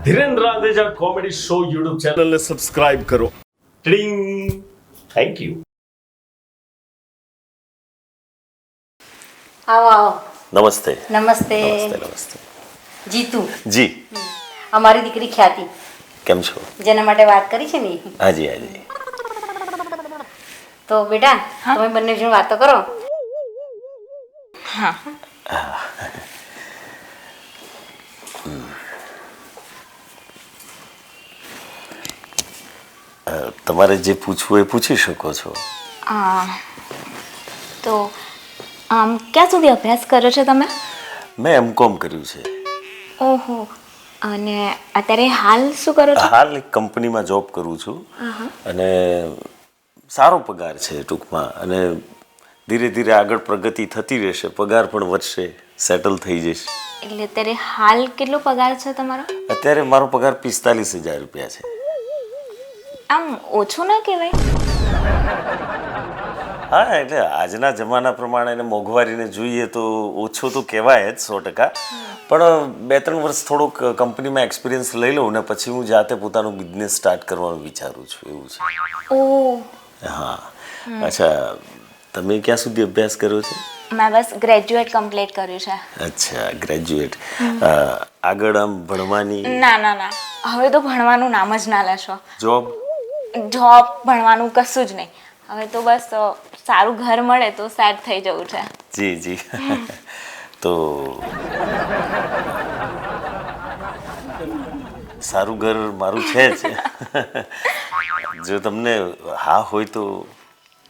Dhirendra Randeja comedy show YouTube ચેનલને subscribe કરો. ટિંગ. Thank you. આવો આવો. નમસ્તે. નમસ્તે. નમસ્તે. જીતુ, જી. અમારી દીકરી ખ્યાતિ, કેમ છો? જેના માટે વાત કરી છે ને. હાજી હાજી. તો બેટા તમે બંને જણ વાતો કરો. તમારે જે પૂછવું એ પૂછી શકો છો. તો ક્યાં સુધી અભ્યાસ કર્યો છે તમે? મેં એમકોમ કર્યું છે. ઓહો, અને અત્યારે હાલ શું કરો છો? હાલ એક કંપનીમાં જોબ કરું છું અને સારો પગાર છે ટૂંકમાં, અને ધીરે ધીરે આગળ પ્રગતિ થતી રહેશે, પગાર પણ વધશે, સેટલ થઈ જઈશ. એટલે અત્યારે હાલ કેટલો પગાર છે તમારો? અત્યારે મારો પગાર 45,000 રૂપિયા છે. આમ ઓછું ના કહેવાય? હા, એટલે આજના જમાના પ્રમાણે અને મોંઘવારીને જોઈએ તો ઓછો તો કહેવાય જ 100%. પણ 2-3 વર્ષ થોડુંક કંપનીમાં એક્સપિરિયન્સ લઈ લઉં ને પછી હું જાતે પોતાનું બિઝનેસ સ્ટાર્ટ કરવાનું વિચારું છું, એવું છે. ઓહ, હા. અચ્છા, તમે ક્યાં સુધી અભ્યાસ કર્યો છે? મેં બસ ગ્રેજ્યુએટ કમ્પ્લીટ કર્યું છે. અચ્છા, ગ્રેજ્યુએટ. આગળ આમ ભણવાની? ના ના ના, હવે તો ભણવાનું નામ જ ના લેશો. જોબ? જોબ ભણવાનું કશું જ નહીં. હવે તો બસ સારું ઘર મળે તો સેટ થઈ જવું છે. જી જી. તો સારું ઘર મારું છે જ. જો તમને હા હોય તો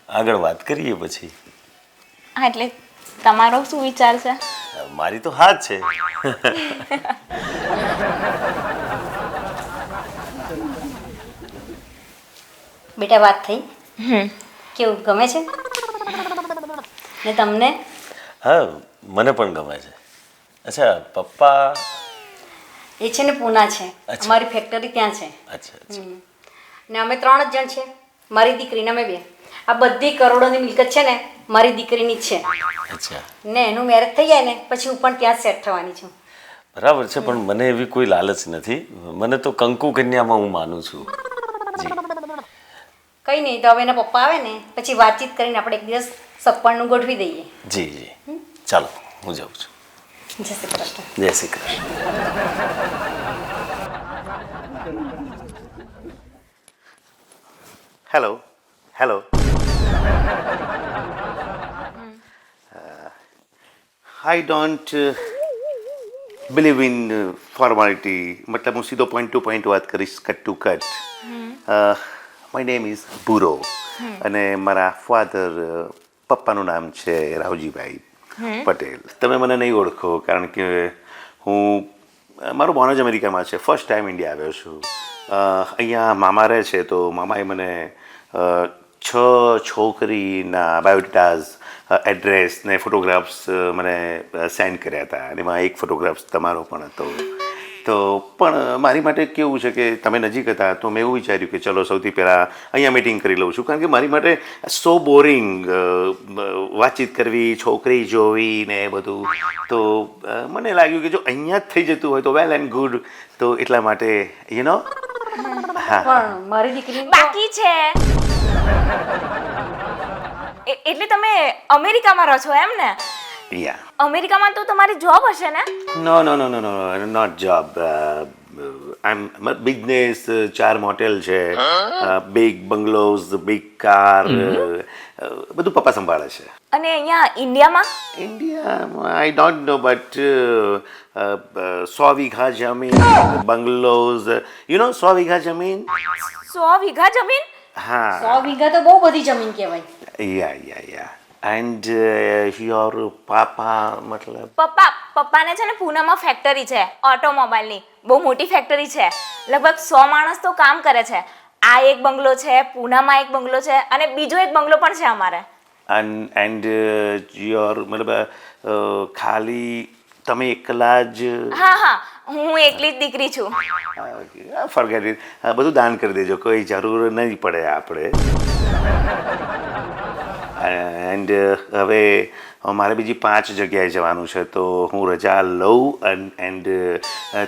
આગળ વાત કરીએ પછી. હા, એટલે તમારો શું વિચાર છે? મારી તો હા જ છે. બેટા વાત થઈ? કેવું ગમે છે ને તમને? હા, મને પણ ગમે છે. અચ્છા, પપ્પા? એ છે ને પૂના છે. અચ્છા. અમારી ફેક્ટરી ત્યાં છે. અચ્છા અચ્છા. ને અમે 3 જ જણ છે, મારી દીકરી ને અમે 2. આ બધી કરોડોની મિલકત છે ને મારી દીકરીની જ છે. અચ્છા, ને એનું મેરેજ થઈ જાય ને પછી હું પણ ત્યાં સેટ થવાની છું. બરાબર છે. પણ મને એવી કોઈ લાલચ નથી. મને તો કંકુ કન્યામાં હું માનું છું. જી. કંઈ નહીં, તો હવે એના પપ્પા આવે ને પછી વાતચીત કરીને આપણે એક દિવસ સપણનું ગોઠવી દઈએ. જી જી. ચાલો, હું જાઉં છું. જય શ્રી કૃષ્ણ. જય Shri Krishna. Hello hello. I don't believe in formality. મતલબ હું સીધો પોઈન્ટ ટુ પોઈન્ટ વાત કરીશ, cut to cut. My name is બુરો અને મારા ફાધર પપ્પાનું નામ છે રાવજીભાઈ પટેલ. તમે મને નહીં ઓળખો કારણ કે હું મારું બોર્ન જ અમેરિકામાં છે. ફર્સ્ટ ટાઈમ ઇન્ડિયા આવ્યો છું. અહીંયા મામા રહે છે તો મામાએ મને 6 છોકરીના બાયોડેટાઝ, એડ્રેસ ને ફોટોગ્રાફ્સ મને સેન્ડ કર્યા હતા અને એમાં એક ફોટોગ્રાફ્સ તમારો પણ હતો. તો પણ મારી માટે કેવું છે કે તમે નજીક હતા તો મેં એવું વિચાર્યું કે ચલો સૌથી પહેલાં અહીંયા મીટિંગ કરી લઉં છું, કારણ કે મારી માટે સો બોરિંગ વાતચીત કરવી, છોકરી જોવી ને એ બધું. તો મને લાગ્યું કે જો અહીંયા જ થઈ જતું હોય તો વેલ એન્ડ ગુડ. તો એટલા માટે યુ નો. હા, પણ મારી દીકરી બાકી છે. એટલે તમે અમેરિકામાં રહો છો એમ ને? યા. અમેરિકામાં તો તમારી જોબ હશે ને? No no no no no not job. I am business. 4 motel છે, બિગ બંગલોઝ, બિગ કાર, બધું પપ્પા સંભાળે છે. અને અહીંયા ઇન્ડિયામાં? ઇન્ડિયામાં આઈ ડોન્ટ નો બટ 100 વીઘા જમીન, બંગલોઝ, યુ નો 100 વીઘા જમીન. 100 વીઘા જમીન? હા. 100 વીઘા તો બહુ બધી જમીન કહેવાય. યા. એન્ડ યોર પાપા મતલબ? પપ્પાને છે ને પૂનામાં ફેક્ટરી છે ઓટોમોબાઈલની, બહુ મોટી ફેક્ટરી છે. લગભગ 100 માણસ તો કામ કરે છે. આ એક બંગલો છે, પૂનામાં એક બંગલો છે અને બીજો એક બંગલો પણ છે અમારે. એન્ડ યોર મતલબ ખાલી તમે એકલા જ? હા, હું એકલી જ દીકરી છું. Forget it. બધું દાન કરી દેજો, કોઈ જરૂર નહીં પડે આપણે. એન્ડ હવે મારે બીજી 5 જગ્યાએ જવાનું છે તો હું રજા લઉં એન્ડ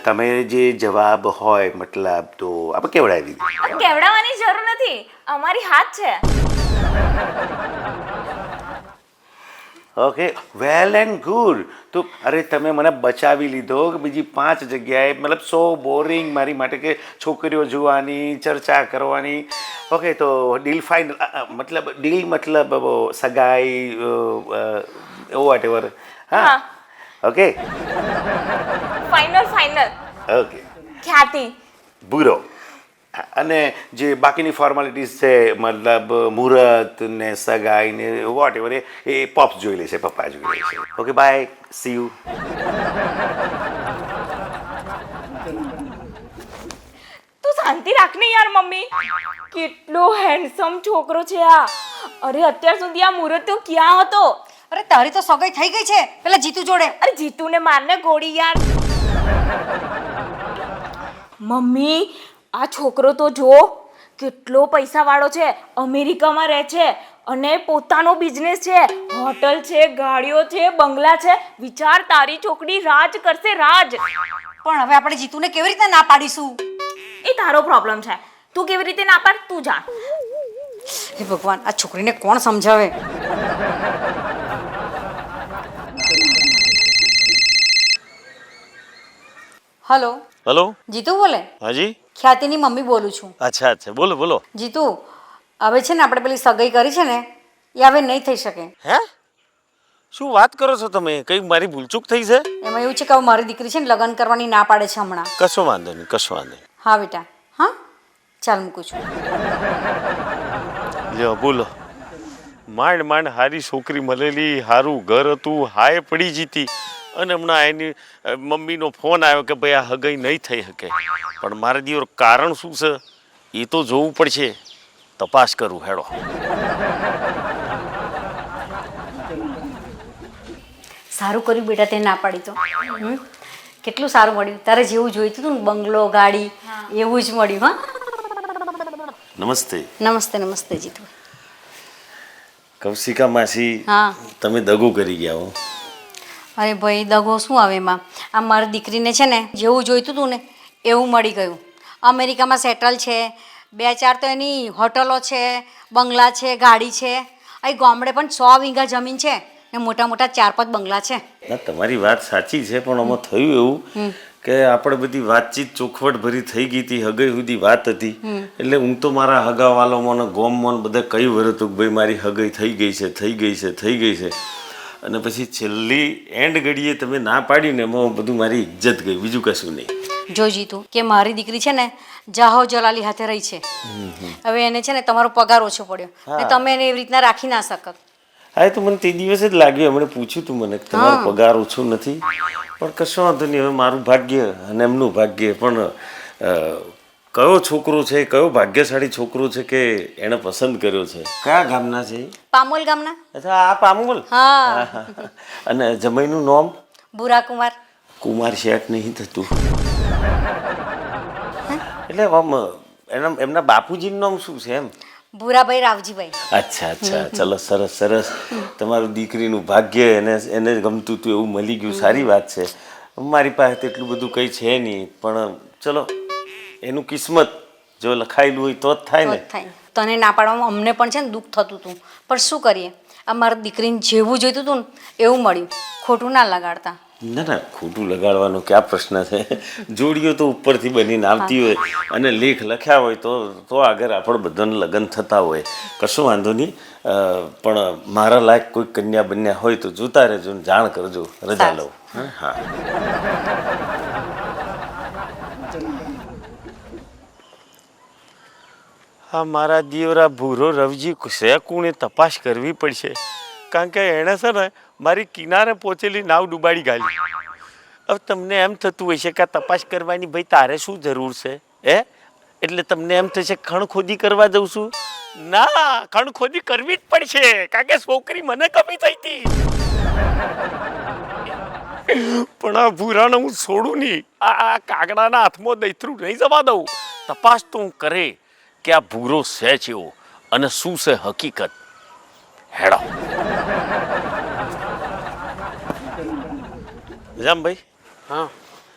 તમે જે જવાબ હોય મતલબ તો આપણે કેવડાવી દીધી. કેવડાવવાની જરૂર નથી, અમારી હાથ છે. Okay well and good. તો અરે તમે મને બચાવી લીધો કે બીજી 5 જગ્યાએ મતલબ સો બોરિંગ મારી માટે કે છોકરીઓ જોવાની ચર્ચા કરવાની. ઓકે તો ડીલ ફાઇનલ મતલબ ડીલ મતલબ સગાઈ વોટ એવર. હા ઓકે ફાઇનલ ફાઇનલ. ઓકે ખ્યાતિ. બુરો. અને જે બાકીની ફોર્માલિટીઝ છે મતલબ મુહૂર્ત ને સગાઈ ને વોટ એવર એ પોપ્સ જોઈ લેશે, પપ્પા જોઈ લેશે. Okay bye, C you. તું શાંતિ રાખ ને યાર મમ્મી. કેટલો હેન્ડસમ છોકરો છે આ. અરે અત્યાર સુધી આ મુહૂર્ત તો ક્યાં હતો? અરે તારી તો સગાઈ થઈ ગઈ છે પેલા જીતુ જોડે. અરે જીતુને મારને ગોળી યાર. મમ્મી આ છોકરો તો જો કેટલો પૈસા વાળો છે, અમેરિકામાં રહે છે અને પોતાનો બિઝનેસ છે, હોટલ છે, ગાડીઓ છે, બંગલા છે. વિચાર તારી છોકરી રાજ કરશે, રાજ. પણ હવે આપણે જીતુને કેવી રીતે ના પાડીશું? એ તારો પ્રોબ્લેમ છે. તું કેવી રીતે ના પાડ તું જાણ. હે ભગવાન, આ છોકરીને કોણ સમજાવે? Hello hello. જીતુ બોલે? હાજી. ખ્યાતિની મમ્મી બોલું છું. અચ્છા અચ્છા, બોલો બોલો. જીતુ, હવે છે ને આપણે પેલી સગાઈ કરી છે ને એ હવે નહીં થઈ શકે. હે? શું વાત કરો છો તમે? કઈ મારી ભૂલચૂક થઈ છે? એમાં એવું છે કે હવે મારી દીકરી છે ને લગ્ન કરવાની ના પાડે છે હમણાં. કશો વાંધો નહીં, કશો વાંધો નહીં. હા બેટા, હા ચાલ મૂકું છું. લ્યો બોલો. માંડ માંડ હારી છોકરી મળેલી, હારું ઘર હતું, હાય પડી જીતી, અને હમણાં એની મમ્મીનો ફોન આવ્યો કે ભાઈ આ હગાઈ નહીં થઈ શકે. પણ મારે દીવર કારણ શું છે એ તો જોવું પડશે. તપાસ કરું હેડો. સારું કર્યું બેટા તે ના પાડી તો. કેટલું સારું મળ્યું. તારે જેવું જોઈતું હતું ને બંગલો ગાડી એવું જ મળ્યું. હા નમસ્તે. નમસ્તે નમસ્તે જીતુ. કૌશિકા માસી, હા તમે દગો કરી ગયા હો. અરે ભાઈ દગો શું આવે એમાં? આ મારી દીકરીને છે ને જેવું જોઈતું હતું ને એવું મળી ગયું. અમેરિકામાં સેટલ છે, 2-4 તો એની હોટલો છે, બંગલા છે, ગાડી છે. અહીં ગામડે પણ 100 વીઘા જમીન છે ને મોટા મોટા 4-5 બંગલા છે. ના તમારી વાત સાચી છે, પણ આમાં થયું એવું કે આપણે બધી વાતચીત ચોખવટ ભરી થઈ ગઈ હતી, હગાઈ સુધી વાત હતી. એટલે હું તો મારા હગાવાલોમાં ને ગોમમાં બધા કઈ વરતું કે ભાઈ મારી હગાઈ થઈ ગઈ છે, થઈ ગઈ છે, થઈ ગઈ છે. અને પછી છેલ્લી એન્ડ ઘડીએ તમે ના પાડીને એમાં બધું મારી ઇજ્જત ગઈ, બીજું કશું નહીં. જો જીતું કે મારી દીકરી છે ને જાહો જલાલી હાથે રહી છે. હવે એને છે ને તમારો પગાર ઓછો પડ્યો ને તમે એને એવી રીતના રાખી ના શકત. હા, એ તો મને તે દિવસે જ લાગ્યું, એમણે પૂછ્યું તું મને કે તમારો પગાર ઓછો નથી. પણ કશો વાંધો નહીં, હવે મારું ભાગ્ય અને એમનું ભાગ્ય. પણ કયો છોકરો છે, કયો ભાગ્યશાળી છોકરો છે કે એણે પસંદ કર્યો છે? કયા ગામના છે? પામોલ ગામના. અચ્છા, આ પામોલ. હા. અને જમાઈનું નામ? બુરા કુમાર. કુમાર શેઠ નહીં થતું. એટલે આમ એમના બાપુજીનું નામ શું છે એમ? ભૂરાભાઈ રાવજીભાઈ. અચ્છા અચ્છા, ચલો સરસ સરસ. તમારું દીકરીનું ભાગ્ય એને ગમતું હતું એવું મળી ગયું, સારી વાત છે. મારી પાસે તો એટલું બધું કંઈ છે નહીં, પણ ચલો એનું કિસ્મત જો લખાયેલું હોય તો જ થાય ને. થાય. તને ના પાડવામાં અમને પણ છે ને દુઃખ થતું હતું, પણ શું કરીએ, આ મારા દીકરીને જેવું જોઈતું હતું ને એવું મળ્યું. ખોટું ના લગાડતા. ના ના, ખોટું લગાડવાનો ક્યાં પ્રશ્ન છે? જોડીઓ તો ઉપરથી બનીને આવતી હોય અને લેખ લખ્યા હોય તો આગળ આપણે બધાને લગ્ન થતા હોય, કશો વાંધો નહીં. પણ મારા લાયક કોઈ કન્યા બન્યા હોય તો જોતા રહેજો ને જાણ કરજો, રજા લઉં. હા. હા, મારા દીવરા ભૂરો રવજી છે કોણે તપાસ કરવી પડશે, કારણ કે એણે છે ને મારી કિનારે પહોંચેલી નાવ ડૂબાડી ગાલી. હવે તમને એમ થતું હશે કે આ તપાસ કરવાની ભાઈ તારે શું જરૂર છે? એટલે તમને એમ થશે ખણ ખોદી કરવા જઉં છું. ના, ખણ ખોદી કરવી જ પડશે, કારણ કે છોકરી મને કમી થઈ હતી. પણ આ ભૂરાને હું છોડું નહીં. આ કાગડાના હાથમાં દૈત્રું નહીં જવા દઉં. તપાસ તો હું કરે કે આ ભૂરો છે એવો અને શું છે હકીકત. હેડો જામભાઈ. હા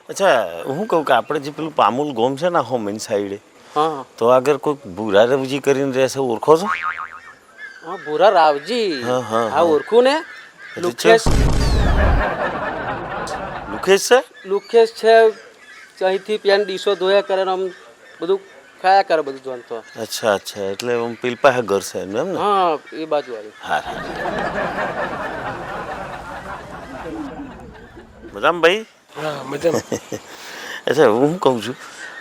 અચ્છા હું કહું કે આપણે જે પેલું પામુલ ગોમ છે ને હોમેન સાઈડે, હા તો આગળ કોઈક ભૂરા રવજી કરીને રહેશે, ઓળખો છો? હા ભૂરા રાવજી. હા, હા, હા ઓળખું ને. લુકેશ લુકેશ છે? લુકેશ છે. અહીંથી પેન ડીશો ધોયા કરે ને આમ બધું ખાયા કરે બધું જોનતો. અચ્છા અચ્છા, એટલે આમ પેલ પાસે ઘર છે એમ ને? હા એ બાજુ વાળી. હા હા મજામાં ભાઈ? હા મજામાં. અચ્છા હું શું કહું છું,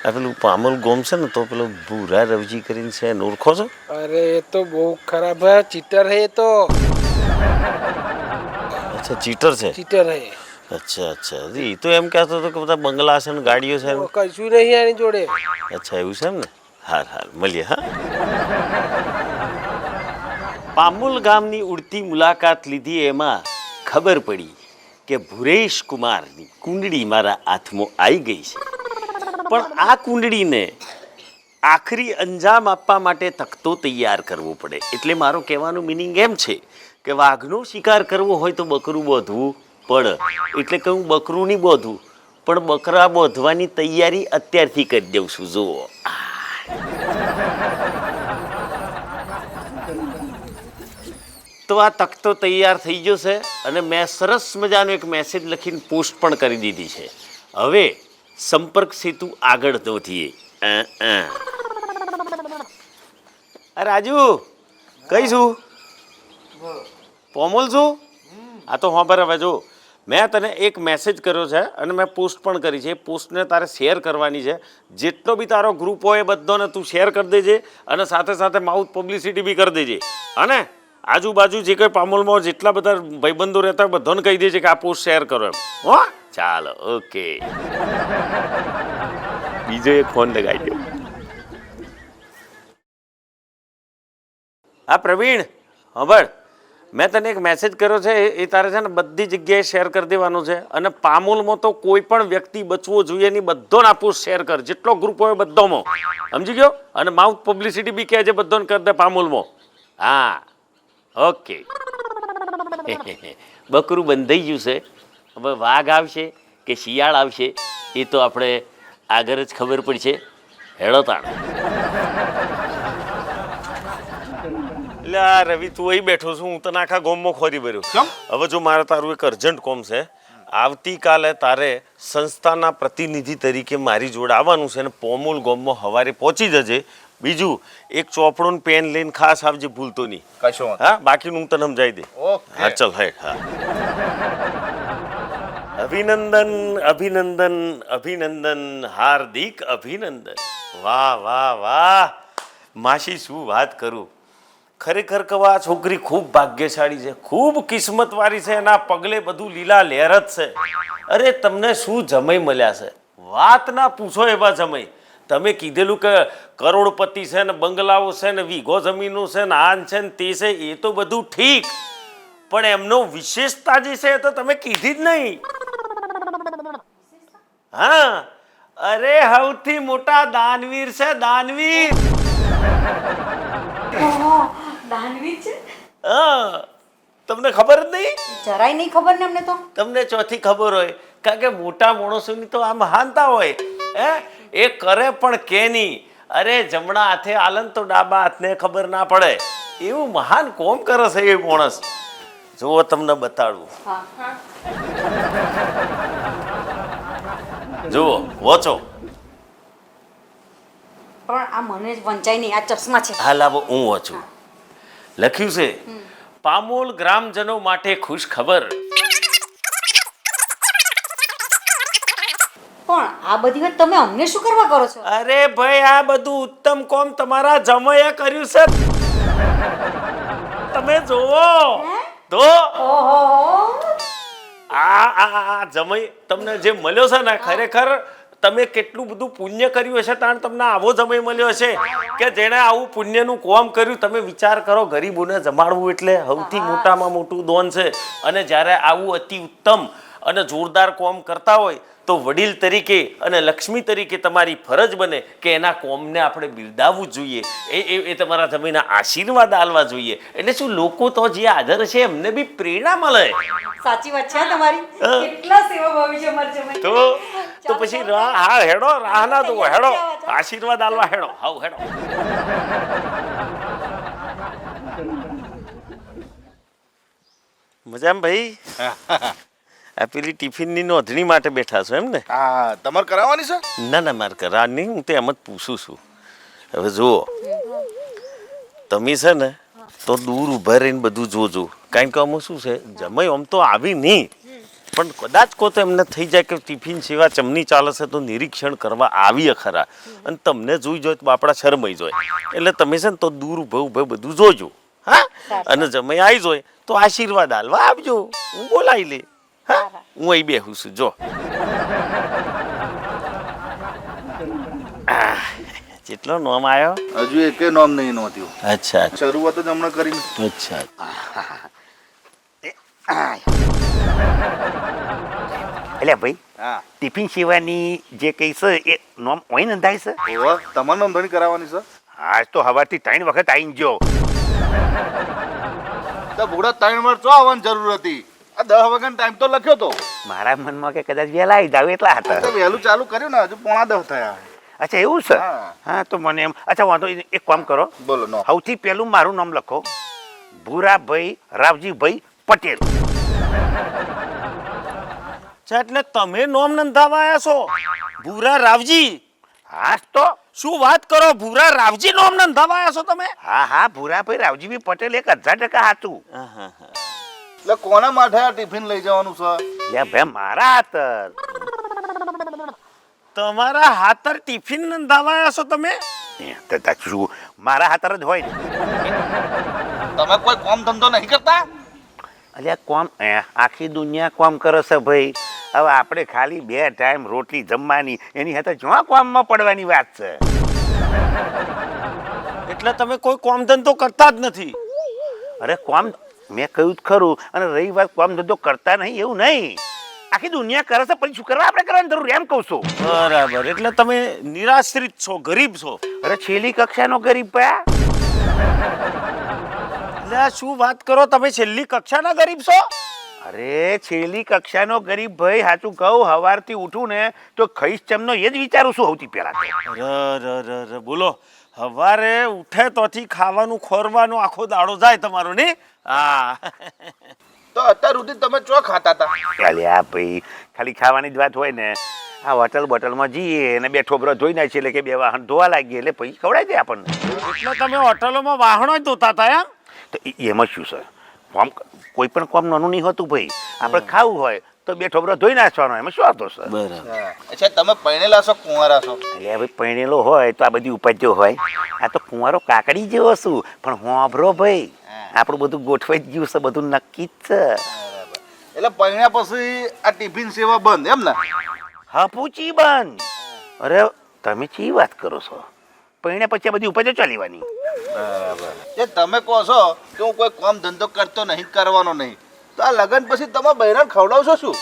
આ પેલું પામલ ગોમ છે ને, તો પેલો ભૂરા રવજી કરીને છે એને ઓળખો છો? અરે એ તો બહુ ખરાબ હે, ચીટર હે એ તો. અચ્છા ચીટર છે? ચીટર હે. અચ્છા અચ્છા, એ તો એમ કહેતો હતો કે બધા બંગલા છે ને ગાડીઓ છે ને. કશું નહીં આની જોડે. અચ્છા એવું છે એમ ને? હાર હાર મળીએ. હા પામુલ ગામની ઉડતી મુલાકાત લીધી એમાં ખબર પડી કે ભુરેશ કુમારની કુંડળી મારા હાથમાં આવી ગઈ છે. પણ આ કુંડળીને આખરી અંજામ આપવા માટે તખતો તૈયાર કરવો પડે. એટલે મારો કહેવાનો મિનિંગ એમ છે કે વાઘનો શિકાર કરવો હોય તો બકરું બાંધવું પડે. એટલે કે હું બકરું નહીં બાંધું, પણ બકરા બાંધવાની તૈયારી અત્યારથી કરી દઉં છું. જુઓ તો આ તખતો તૈયાર થઈ ગયો છે અને મેં સરસ મજાનો એક મેસેજ લખીને પોસ્ટ પણ કરી દીધી છે. હવે સંપર્ક સેતુ આગળ નોંધીએ. રાજુ કઈ છું? પોમલ છું. આ તો હા બરાબર. જો મેં તને એક મેસેજ કર્યો છે અને મેં પોસ્ટ પણ કરી છે. એ પોસ્ટને તારે શેર કરવાની છે. જેટલો બી તારો ગ્રુપ હોય એ બધાને તું શેર કરી દેજે અને સાથે સાથે માઉથ પબ્લિસિટી બી કરી દેજે. અને આજુબાજુ જે કંઈ પામોલમાં જેટલા બધા ભાઈબંધો રહેતા હોય બધાને કહી દેજે કે આ પોસ્ટ શેર કરો એમ. હો ચાલો ઓકે. બીજો એક ફોન લગાવી દો. હા પ્રવીણ હંભળ, મેં તને એક મેસેજ કર્યો છે એ તારે છે ને બધી જગ્યાએ શેર કરી દેવાનો છે. અને પામોલમાં તો કોઈ પણ વ્યક્તિ બચવો જોઈએ નહીં, બધોને આ પોસ્ટ શેર કર. જેટલો ગ્રુપ હોય બધોમાં, સમજી ગયો? અને માઉથ પબ્લિસિટી બી કહેજે બધાને કરી દે પામોલમાં. હા ઓકે. બકરું બંધાઈ ગયું છે. હવે વાઘ આવશે કે શિયાળ આવશે એ તો આપણે આગળ જ ખબર પડશે. હેડો તાણ. એટલે આ રવિ તું અહીં બેઠો છું, હું તને આખા ગોમમાં ખોરી ભર્યો. હવે જો મારે તારું એક અર્જન્ટ કોમ છે. આવતીકાલે તારે સંસ્થાના પ્રતિનિધિ તરીકે મારી જોડે આવવાનું છે અને પોમુલ ગોમમાં સવારે પહોંચી જજે. બીજું એક ચોપડું પેન લઈને ખાસ આવજે, ભૂલતો નહીં. કશો હા બાકીનું હું તને સમજાવી દે. હા ચલ હેડ. હા અભિનંદન અભિનંદન અભિનંદન, હાર્દિક અભિનંદન. વાહ વાહ વાહ માસી, શું વાત કરું. ખરેખર કહું આ છોકરી ખૂબ ભાગ્યશાળી છે, ખૂબ કિસ્મતવાળી છે. એના પગલે બધું લીલા લહેર જ છે. અરે તમને શું જમાઈ મળ્યા છે, વાત ના પૂછો એવા જમાઈ. તમે કીધેલું કે કરોડપતિ છે ને બંગલાઓ છે ને વીઘો જમીનો છે ને આન છે ને તે છે, એ તો બધું ઠીક, પણ એમનો વિશેષતા જે છે એ તો તમે કીધી જ નહીં. હા અરે સૌથી મોટા દાનવીર છે, દાનવીર. દાનવીર છે? હા તમને ખબર જ નહીં? જરાય નહીં ખબર ને અમને તો. તમને ચોથી ખબર હોય, કારણ કે મોટા માણસોની તો આ મહાનતા હોય. હે એ કરે પણ કે નહીં. અરે જમણા હાથે આલન તો ડાબા હાથને ખબર ના પડે. એવું મહાન કોમ કરે છે એ માણસ. જુઓ તમને બતાડું. જુઓ વોચો. પણ આ મને જ વંચાય નહીં, આ ચશ્મા છે. હા લાવો હું વાંચું. લખ્યું છે પામોલ ગ્રામજનો માટે ખુશ ખબર. પણ આ બધી વાત તમે અમને શું કરવા કરો છો? અરે ભાઈ આ બધું ઉત્તમ કોમ તમારા જમયે કર્યું છે. તમે જોવો તો આ જમય તમને જે મળ્યો છે ને, ખરેખર તમે કેટલું બધું પુણ્ય કર્યું હશે તાણ તમને આવો જમય મળ્યો હશે કે જેણે આવું પુણ્યનું કોમ કર્યું. તમે વિચાર કરો, ગરીબોને જમાડવું એટલે સૌથી મોટામાં મોટું દોન છે. અને જ્યારે આવું અતિ ઉત્તમ અને જોરદાર કોમ કરતા હોય તો વડીલ તરીકે અને લક્ષ્મી તરીકે તમારી ફરજ બને કે એના કોમને આપણે બિરદાવવું જોઈએ, એ તમારા જમીના આશીર્વાદ આલવા જોઈએ. એટલે શું લોકો તો જે હાજર છે એમને બી પ્રેરણા મળે. સાચી વાત છે તમારી. કેટલા સેવાભાવી છે અમારા જમાઈ. તો પછી હા હેડો, રાહ ના દો, હેડો આશીર્વાદ આલવા હેડો. હાવ હેડો. મજામાં ભાઈ? આ પેલી ટિફિનની નોંધણી માટે બેઠા છો એમ ને? હા, તમારે કરાવવાની છે? ના મારે કરા નહીં, હું તો એમ જ પૂછું છું. હવે જુઓ, તમે છે ને તો દૂર ઊભા રહીને બધું જોજો, કારણ કે અમે શું છે જમાઈ આમ તો આવી નહીં, પણ કદાચ કો તો એમને થઈ જાય કે ટિફિન સેવા ચમની ચાલે છે તો નિરીક્ષણ કરવા આવીએ ખરા, અને તમને જોઈ જોઈએ તો આપણા શરમાઈ જાય. એટલે તમે છે ને તો દૂર ઊભા બધું જોજો. હા, અને જમાઈ આવી જોઈએ તો આશીર્વાદ આલવા આવજો, હું બોલાવી લે. હા, હું અહીં બેહું છું. જો કેટલો નોમ આવ્યો? હજુ એકે નામ નહીં નહોતું. અચ્છા શરૂઆત જ હમણાં કરી. અચ્છા. એટલે ભાઈ હા, ટિફિન સેવાની જે કઈ છે એ નોમ હોય નોંધાય છે? ઓવા તમારે નોંધણી કરાવવાની છે? આજ તો હવારથી 3 વખત આવીને ગયો. તો ભૂડા 3 વાર ચો આવવાની જરૂર હતી? આ 10 વાગ્યાનો ટાઈમ તો લખ્યો તો. મારા મનમાં કે કદાચ વહેલા આવી જાવ એટલા હતા. તો વહેલું ચાલુ કર્યું ને, હજુ 9:45 થયા. અચ્છા એવું છે? હા. હા તો મને એમ. અચ્છા વાંધો નહીં, એક કામ કરો, બોલો નો. સૌથી પહેલું મારું નામ લખો, ભૂરાભાઈ રાવજીભાઈ પટેલ. અચ્છા, એટલે તમે નોમ નોંધાવા આવ્યા છો? ભૂરા રાવજી? હા તો શું વાત કરો, ભૂરા રાવજી નોમ નોંધાવા આવ્યા છો તમે? હા ભૂરાભાઈ રાવજીભાઈ પટેલ 1000% સાચું. એટલે કોના માટે આ ટિફિન લઈ જવાનું છે? લે ભાઈ મારા હાથર. તમારા હાથર ટિફિન નોંધાવા આવ્યા છો તમે? શું મારા હાથર જ હોય ને? તમે કોઈ કામ ધંધો નહીં કરતા? અલ્યા કોમ આખી દુનિયા કોમ કરે છે ભાઈ. હવે આપણે ખાલી 2 ટાઈમ રોટલી જમવાની, એની સાથે જો કોમમાં પડવાની વાત છે. એટલે તમે કોઈ કોમ ધંધો કરતા જ નથી? અરે કોમ મેં કહ્યું જ ખરું, અને રહી વાત કોમ ધંધો કરતા નહીં એવું નહીં, આખી દુનિયા કરે છે, પછી શું કરવા આપણે કરવાની જરૂર એમ કહું છું. બરાબર, એટલે તમે નિરાશ્રિત છો, ગરીબ છો? અરે છેલ્લી કક્ષાનો ગરીબ પયા. એટલે આ શું વાત કરો, તમે છેલ્લી કક્ષાના ગરીબ છો? અરે છેલ્લી કક્ષાનો ગરીબ ભાઈ, સાચું કહું હવારથી ઉઠું ને તો ખઈશ ચમનો એ જ વિચારું છું સૌથી પહેલા તો. બોલો, હવારે ઉઠે તોથી ખાવાનું ખોરવાનું આખો દાડો જાય તમારો ને? હા. તો અત્યાર સુધી તમે ચો ખાતા હતા? અલ્યા ભાઈ ખાલી ખાવાની જ વાત હોય ને, આ હોટલ બોટલમાં જઈએ અને બે ઠોબરો ધોઈ નાખીએ એટલે કે 2 વાહન ધોવા લાગીએ એટલે પછી ખવડાવી દે આપણને. એટલે તમે હોટલોમાં વાહણો જ ધોતા હતા એમ? તો એમાં શું છે, કોમ કોઈ પણ કોમ નાનું નહીં હોતું ભાઈ. આપણે ખાવું હોય તો 2 ઠોબરો ધોઈ નાખવાનો, એમાં શું હતો સર? બરાબર. અચ્છા, તમે પરણેલા છો કુંવારા છો? એટલે ભાઈ પરણેલો હોય તો આ બધી ઉપાધિઓ હોય. આ તો કુંવારો કાકડી જેવો છું, પણ હોંભરો ભાઈ, આપણું બધું ગોઠવાઈ જ ગયું છે, બધું નક્કી જ છે. એટલે પરણ્યા પછી આ ટિફિન સેવા બંધ એમ ને? હા પૂછી બંધ. અરે તમે ચી વાત કરો છો? પરણ્યા પછી આ બધી ઉપાધિઓ ચાલીવાની. જે તમે કહો છો કે હું કોઈ કામ ધંધો કરતો નહીં, કરવાનો નહીં, તો આ લગ્ન પછી તમે બૈરાને ખવડાવશો શું?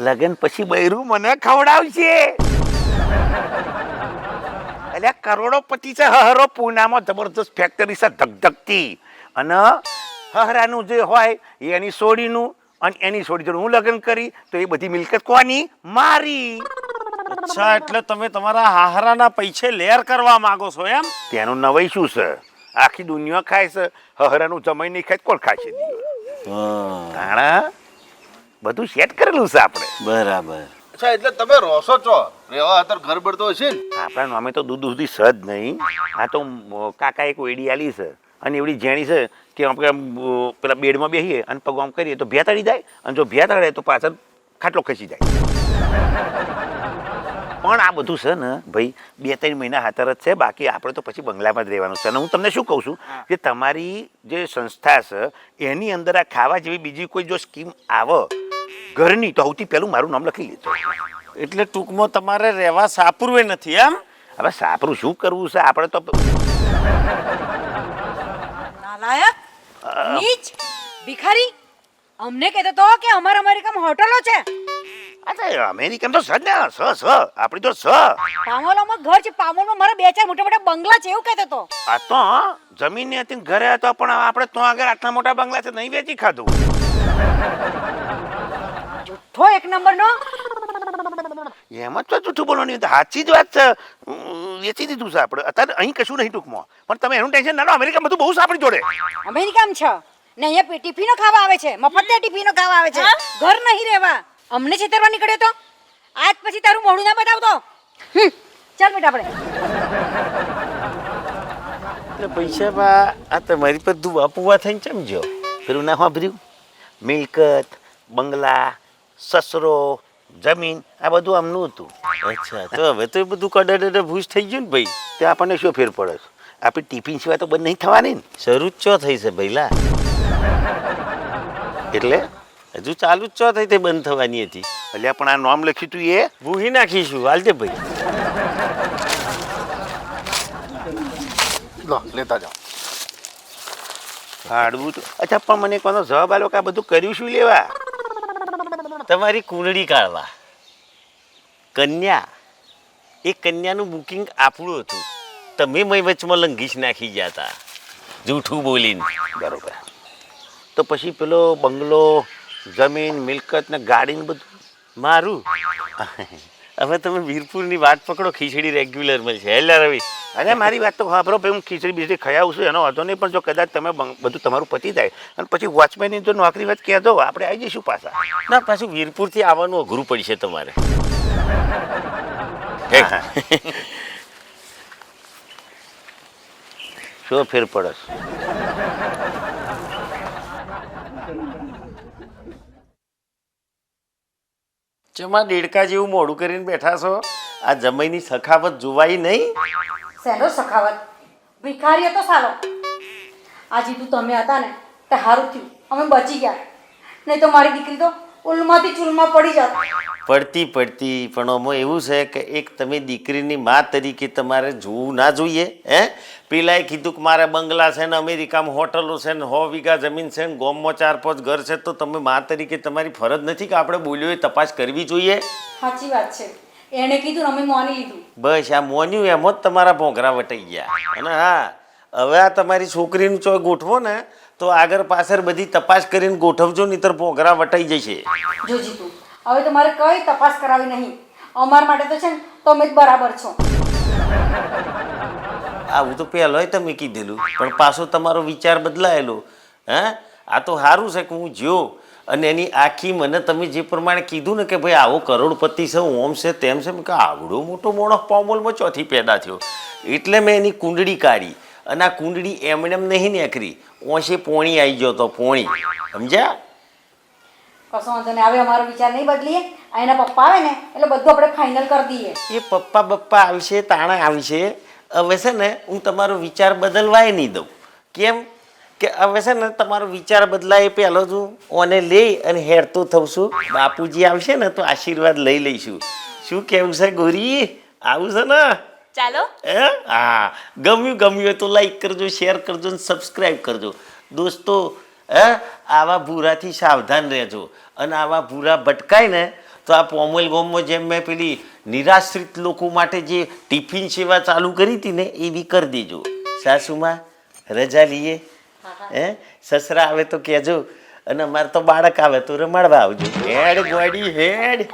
લગન પછી બૈરું મને ખવડાવશે. એટલે કરોડોપતિ છે હહરો, પૂનામાં જબરદસ્ત ફેક્ટરી છે ધગધગતી, અને હહરાનું જે હોય એની સોડીનું, અને એની સોડી જોડે હું લગ્ન કરી તો એ બધી મિલકત કોની? મારી. અચ્છા, એટલે તમે તમારા હાહરાના પૈસે લેર કરવા માંગો છો એમ? તેનું નવાઈ શું છે? આખી દુનિયા ખાય છે, હહરાનું જમાઈ નહીં ખાય કોણ ખાશે? તાણા બધું સેટ કરેલું છે આપણે. બરાબર. અચ્છા, એટલે તમે રોસો છો, રેવા અત્યારે ઘર બળતો હશે ને? આપણા નામે તો દૂધ સુધી સજ નહીં. આ તો કાકા એક વેડી આલી છે, અને એવડી જેણી છે કે આપણે આમ પેલા બેડમાં બેસીએ અને પગ આમ કરીએ તો ભ્યા તળી જાય, અને જો ભ્યા તળે તો પાછળ ખાટલો ખસી જાય. પણ આ બધું છે ને ભાઈ 2-3 મહિના હાથર જ છે, બાકી આપણે તો પછી બંગલામાં જ રહેવાનું છે. અને હું તમને શું કહું છું કે તમારી જે સંસ્થા છે એની અંદર આ ખાવા જેવી બીજી કોઈ જો સ્કીમ આવે ઘરની, તો સૌથી પહેલું મારું નામ લખી લેજો. એટલે ટૂંકમાં તમારે રહેવા સાપુરવે નથી એમ? હવે સાપરું શું કરવું છે આપણે તો? નાલાયક, નીચ, ભિખારી, અમને કહેતો તો કે અમારા અમેરિકામાં હોટલો છે. અમેરિકન તો સજ ને આપણી તો સ પામોલોમાં ઘર છે, પામોલમાં મારા 2-4 મોટા મોટા બંગલા છે એવું કહેતો તો. આ તો જમીન હતી ને ઘરે હતો પણ આપણે તો આગળ આટલા મોટા બંગલા છે નહીં વેચી ખાધું. જુઠ્ઠો એક નંબરનો. એમાં તો જૂઠું બોલવાની નથી, સાચી જ વાત છે. વેચી દીધું છે આપણે અત્યારે અહીં કશું નહીં ટૂંકમાં, પણ તમે એનું ટેન્શન ના લો. અમેરિકા બધું બહુ છે આપણી જોડે. અમેરિકામાં છે ને અહીંયા ટિફિનો ખાવા આવે છે, મફત ટિફિનો ખાવા આવે છે, ઘર નહીં રહેવા. અમને છેતરવા નીકળ્યો તો આજ પછી તારું મોઢું ના બતાવતો. ચાલ બેટા આપણે. એટલે પૈસા બા આ તમારી પર દુવા પુવા થઈને ચમજો. પેલું ના સાંભળ્યું? મિલકત, બંગલા, સસરો, જમીન આ બધું આમનું હતું. અચ્છા, તો હવે તો એ બધું કડે ભૂસ થઈ ગયું ને ભાઈ. તે આપણને શું ફેર પડે છે? આપણી ટિફિન સિવાય તો બંધ નહીં થવાની ને. શરૂ જ ચો થઈ છે ભઈલા. એટલે હજુ ચાલુ જ ચો થઈ તે બંધ થવાની હતી. અલ્યા પણ આ નામ લખ્યું તું એ ભૂહી નાખીશું હાલજે ભાઈ. લેતા જાઓ. હાડવું તો અચ્છા, પણ મને કોનો જવાબ આલો કે આ બધું કર્યું શું લેવા? તમારી કુંડળી કાઢવા. કન્યા, એ કન્યાનું બુકિંગ આપણું હતું, તમે મય વચમાં લંઘીશ નાખી ગયા હતા જૂઠું બોલીને. બરોબર. તો પછી પેલો બંગલો, જમીન, મિલકત ને ગાડી ને બધું મારું. હવે તમે વીરપુરની વાત પકડો, ખીચડી રેગ્યુલર મળશે. હેલા રવિ. અરે મારી વાત તો ખબરો ભાઈ, હું ખીચડી બીજડી ખાઈ આવું છું એનો વાંધો નહીં, પણ જો કદાચ તમે બધું તમારું પતી જાય અને પછી વોચમેનની જો નોકરી વાત કહેતો આપણે આવી જઈશું પાછા. ના, પાછું વીરપુરથી આવવાનું અઘરું પડશે તમારે. શું ફેર પડે? ચમા દેડકા જેવું મોડું કરીને બેઠા છો. આ જમાઈની સખાવત જોવાઈ નહીં. શેનો સખાવત? ભિખારી હતો સાલો. આ જીતું તમે હતા ને તે સારું થયું, અમે બચી ગયા, નહીં તો મારી દીકરી તો ઉલમાંથી ચૂલમાં પડી જાત. પડતી પણ આમાં એવું છે કે એક તમે દીકરીની મા તરીકે તમારે જોવું ના જોઈએ. પેલાએ કીધું કે મારે બંગલા છે ને અમેરિકામાં હોટલો છે ને 100 વીઘા જમીન છે ને ગામમાં 4-5 ઘર છે, તો તમે મા તરીકે તમારી ફરજ નથી કે આપણે બોલ્યો એ તપાસ કરવી જોઈએ? સાચી વાત છે, એણે કીધું ને અમે માની લીધું. બસ આ મોન્યું એમાં જ તમારા ભોંગરા વટાઈ ગયા. અને હા, હવે આ તમારી છોકરીનું ચોય ગોઠવો ને તો આગળ પાછળ બધી તપાસ કરીને ગોઠવજો, નહીંતર ભોંગરા વટાઈ જશે. જો જીતું, હવે તમારે કઈ તપાસ કરાવી નહીં. અમારા માટે તો છે ને તમે જ બરાબર છો. આવું તો પહેલોય તમે કીધેલું, પણ પાછો તમારો વિચાર બદલાયેલો. આ તો સારું છે કે હું જ્યો અને એની આખી મને તમે જે પ્રમાણે કીધું ને કે ભાઈ આવો કરોડપતિ છે, ઓમ છે તેમ છે, કે આવડો મોટો માણસ પામોલમાં ચોથી પેદા થયો, એટલે મેં એની કુંડળી કાઢી. અને આ કુંડળી એમને એમ નહીં નીકળી, ઓછે પોણી આવી ગયો તો પોણી. સમજ્યા? કશો વાંધો નહીં, હવે અમારો વિચાર નહીં બદલીએ. આ એના પપ્પા આવે ને એટલે બધું આપણે ફાઇનલ કરી દઈએ. એ પપ્પા આવશે તાણા આવશે. હવે છે ને હું તમારો વિચાર બદલવાય નહીં દઉં. કેમ કે હવે છે ને તમારો વિચાર બદલાય પહેલો જ હું ઓને લઈ અને હેરતો થઉં છું. બાપુજી આવશે ને તો આશીર્વાદ લઈ લઈશું. શું કેવું છે ગોરી? આવું છે ને? ચાલો. હા, ગમ્યું હોય તો લાઈક કરજો, શેર કરજો ને સબસ્ક્રાઈબ કરજો. દોસ્તો, આવા ભૂરાથી સાવધાન રહેજો. અને આવા ભૂરા ભટકાય ને તો આ પોમોલ ગોમમાં જેમ મેં પેલી નિરાશ્રિત લોકો માટે જે ટિફિન સેવા ચાલુ કરી હતી ને એવી કરી દેજો. સાસુમાં રજા લઈએ. સસરા આવે તો કહેજો, અને અમારે તો બાળક આવે તો રમાડવા આવજો. હેડ ગોડી હેડ.